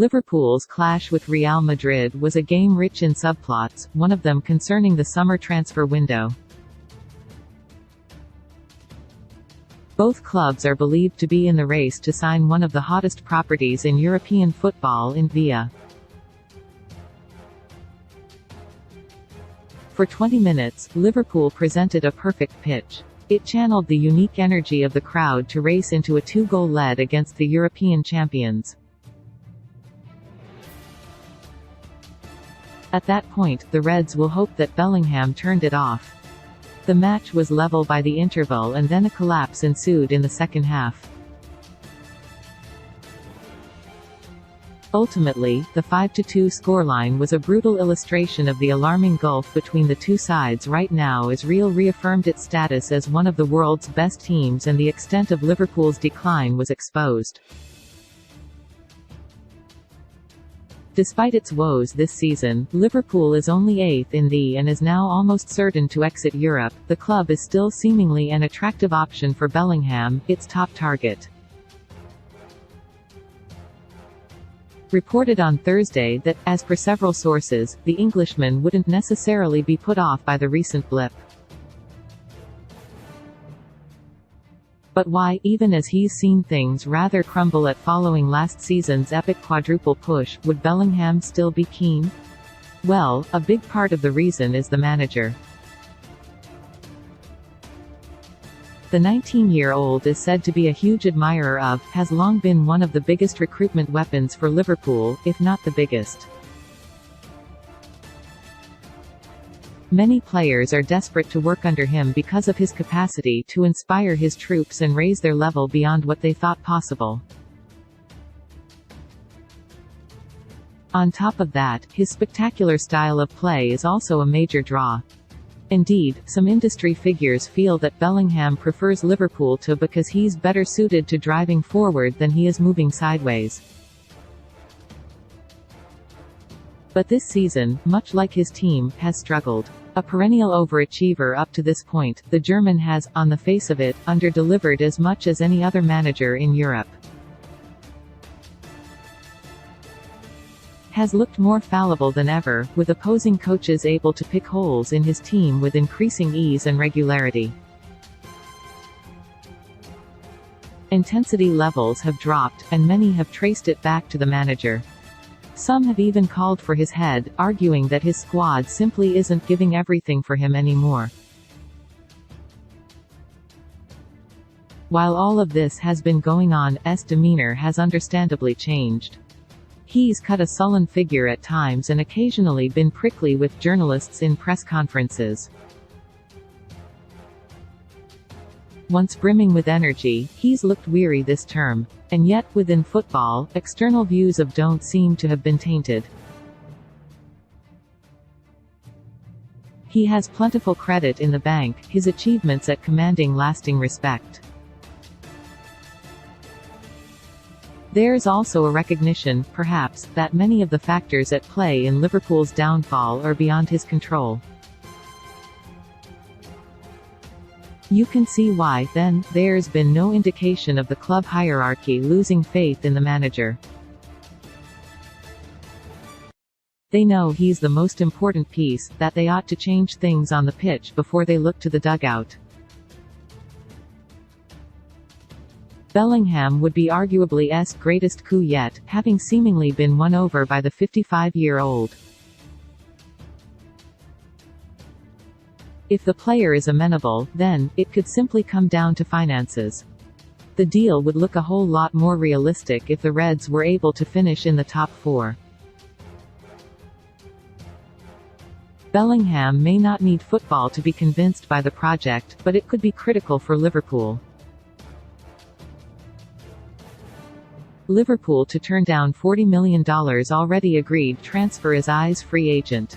Liverpool's clash with Real Madrid was a game rich in subplots, one of them concerning the summer transfer window. Both clubs are believed to be in the race to sign one of the hottest properties in European football in Villa. For 20 minutes, Liverpool presented a perfect pitch. It channeled the unique energy of the crowd to race into a two-goal lead against the European champions. At that point, the Reds will hope that Bellingham turned it off. The match was level by the interval and then a collapse ensued in the second half. Ultimately, the 5-2 scoreline was a brutal illustration of the alarming gulf between the two sides right now, as Real reaffirmed its status as one of the world's best teams and the extent of Liverpool's decline was exposed. Despite its woes this season, Liverpool is only 8th in the and is now almost certain to exit Europe. The club is still seemingly an attractive option for Bellingham, its top target. Reported on Thursday that, as per several sources, the Englishman wouldn't necessarily be put off by the recent blip. But why, even as he's seen things rather crumble at following last season's epic quadruple push, would Bellingham still be keen? Well, a big part of the reason is the manager. The 19-year-old is said to be a huge admirer of, has long been one of the biggest recruitment weapons for Liverpool, if not the biggest. Many players are desperate to work under him because of his capacity to inspire his troops and raise their level beyond what they thought possible. On top of that, his spectacular style of play is also a major draw. Indeed, some industry figures feel that Bellingham prefers Liverpool to because he's better suited to driving forward than he is moving sideways. But this season, much like his team, has struggled. A perennial overachiever up to this point, the German has, on the face of it, under-delivered as much as any other manager in Europe. Has looked more fallible than ever, with opposing coaches able to pick holes in his team with increasing ease and regularity. Intensity levels have dropped, and many have traced it back to the manager. Some have even called for his head, arguing that his squad simply isn't giving everything for him anymore. While all of this has been going on, S' demeanor has understandably changed. He's cut a sullen figure at times and occasionally been prickly with journalists in press conferences. Once brimming with energy, he's looked weary this term. And yet, within football, external views of don't seem to have been tainted. He has plentiful credit in the bank, his achievements at commanding lasting respect. There's also a recognition, perhaps, that many of the factors at play in Liverpool's downfall are beyond his control. You can see why, then, there's been no indication of the club hierarchy losing faith in the manager. They know he's the most important piece, that they ought to change things on the pitch before they look to the dugout. Bellingham would be arguably S' greatest coup yet, having seemingly been won over by the 55-year-old. If the player is amenable, then, it could simply come down to finances. The deal would look a whole lot more realistic if the Reds were able to finish in the top 4. Bellingham may not need football to be convinced by the project, but it could be critical for Liverpool. Liverpool to turn down $40 million already agreed transfer as I's free agent.